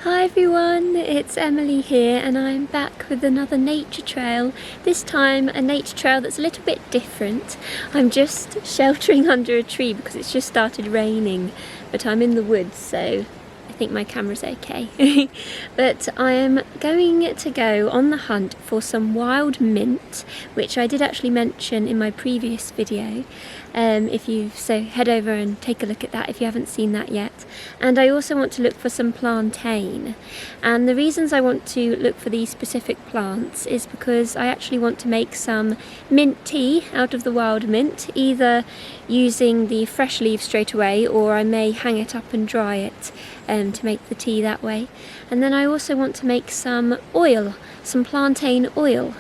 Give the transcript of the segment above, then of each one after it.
Hi everyone, it's Emily here and I'm back with another nature trail. This time a nature trail that's a little bit different. I'm just sheltering under a tree because it's just started raining, but I'm in the woods, so I think my camera's okay. But I am going to go on the hunt for some wild mint, which I did actually mention in my previous video. So head over and take a look at that if you haven't seen that yet. And I also want to look for some plantain. And the reasons I want to look for these specific plants is because I actually want to make some mint tea out of the wild mint, either using the fresh leaves straight away, or I may hang it up and dry it to make the tea that way. And then I also want to make some oil, some plantain oil,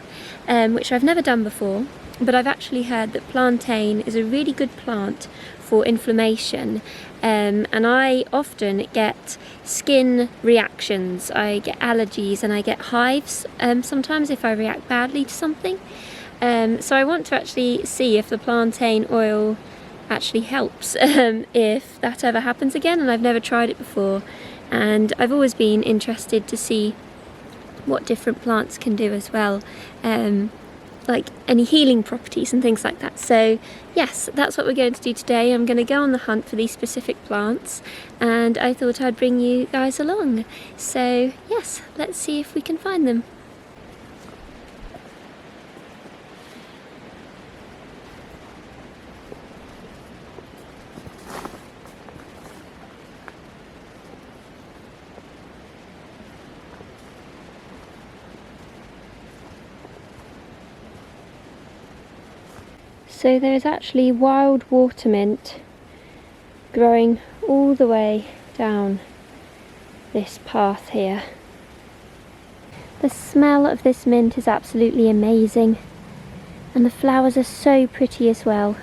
which I've never done before. But I've actually heard that plantain is a really good plant for inflammation, and I often get skin reactions. I get allergies and I get hives sometimes if I react badly to something. So I want to actually see if the plantain oil actually helps if that ever happens again, and I've never tried it before, and I've always been interested to see what different plants can do as well. Like any healing properties and things like that. So yes, that's what we're going to do today. I'm going to go on the hunt for these specific plants, and I thought I'd bring you guys along. So yes, let's see if we can find them. So there's actually wild water mint growing all the way down this path here. The smell of this mint is absolutely amazing, and the flowers are so pretty as well.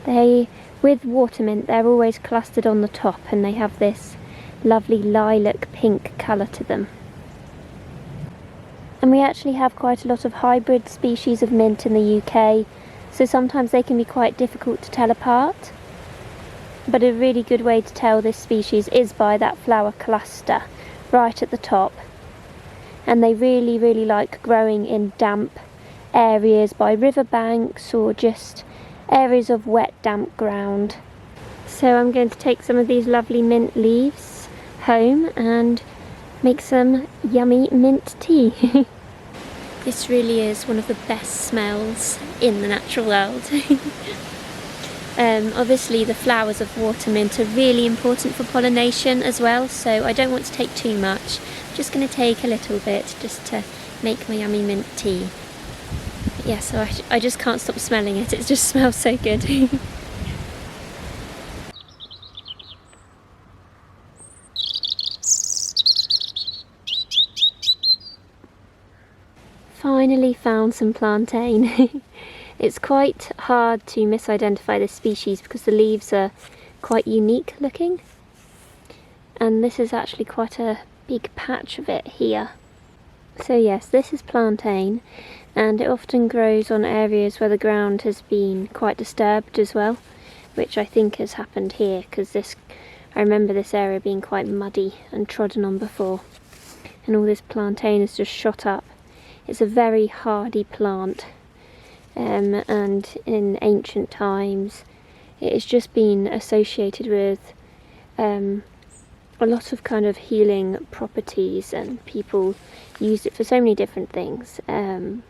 With water mint, they're always clustered on the top, and they have this lovely lilac pink colour to them. And we actually have quite a lot of hybrid species of mint in the UK, so sometimes they can be quite difficult to tell apart. But a really good way to tell this species is by that flower cluster right at the top. And they really like growing in damp areas by riverbanks or just areas of wet damp ground. So I'm going to take some of these lovely mint leaves home and make some yummy mint tea. This really is one of the best smells in the natural world. Obviously the flowers of water mint are really important for pollination as well, so I don't want to take too much. I'm just going to take a little bit just to make my yummy mint tea. But yeah, so I just can't stop smelling it, it just smells so good. Finally found some plantain. It's quite hard to misidentify this species because the leaves are quite unique looking, and this is actually quite a big patch of it here. So yes, this is plantain, and it often grows on areas where the ground has been quite disturbed as well, which I think has happened here because I remember this area being quite muddy and trodden on before, and all this plantain has just shot up. It's a very hardy plant, and in ancient times it has just been associated with a lot of kind of healing properties, and people use it for so many different things, and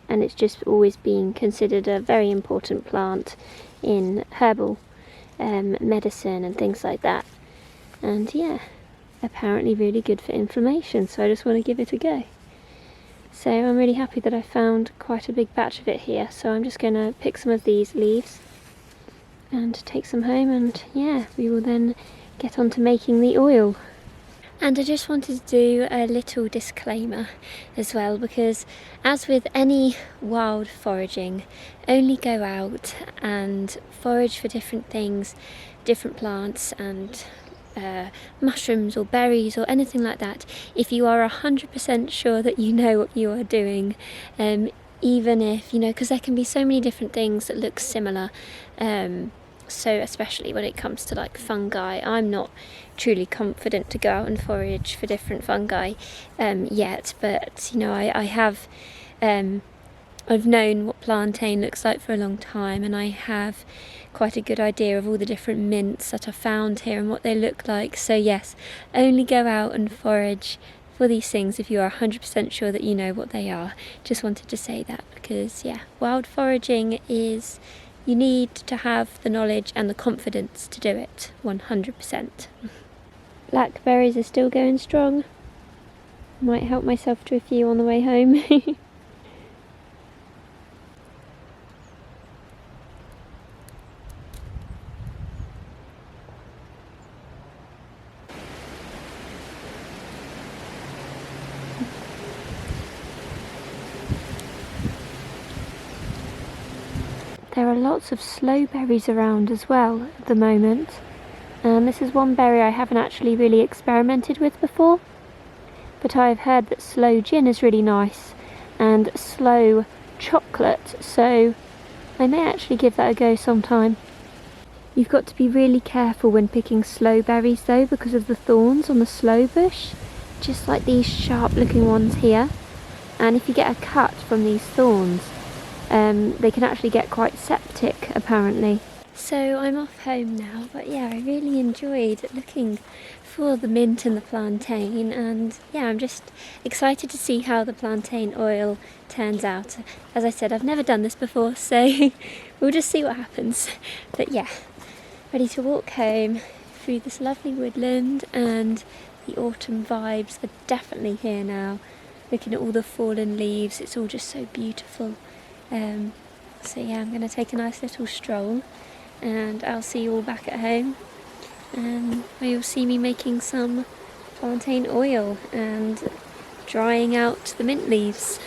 it's just always been considered a very important plant in herbal medicine and things like that. And yeah, apparently really good for inflammation, so I just want to give it a go. So I'm really happy that I found quite a big batch of it here, so I'm just going to pick some of these leaves and take some home, and yeah, we will then get on to making the oil. And I just wanted to do a little disclaimer as well, because as with any wild foraging, only go out and forage for different things, different plants and mushrooms or berries or anything like that if you are 100% sure that you know what you are doing, even if, because there can be so many different things that look similar, So especially when it comes to like fungi, I'm not truly confident to go out and forage for different fungi yet, but you know, I have I've known what plantain looks like for a long time, and I have quite a good idea of all the different mints that are found here and what they look like. So yes, only go out and forage for these things if you are 100% sure that you know what they are. Just wanted to say that because yeah, wild foraging is, you need to have the knowledge and the confidence to do it 100%. Blackberries are still going strong. Might help myself to a few on the way home. There are lots of slowberries around as well at the moment, and this is one berry I haven't actually really experimented with before, but I've heard that slow gin is really nice and slow chocolate, so I may actually give that a go sometime. You've got to be really careful when picking slowberries though, because of the thorns on the sloe bush, just like these sharp looking ones here, and if you get a cut from these thorns, they can actually get quite septic apparently. So I'm off home now, but yeah, I really enjoyed looking for the mint and the plantain, and yeah, I'm just excited to see how the plantain oil turns out. As I said, I've never done this before, so we'll just see what happens. But yeah, ready to walk home through this lovely woodland, and the autumn vibes are definitely here now. Looking at all the fallen leaves, it's all just so beautiful. So yeah, I'm going to take a nice little stroll, and I'll see you all back at home, and you'll see me making some plantain oil and drying out the mint leaves.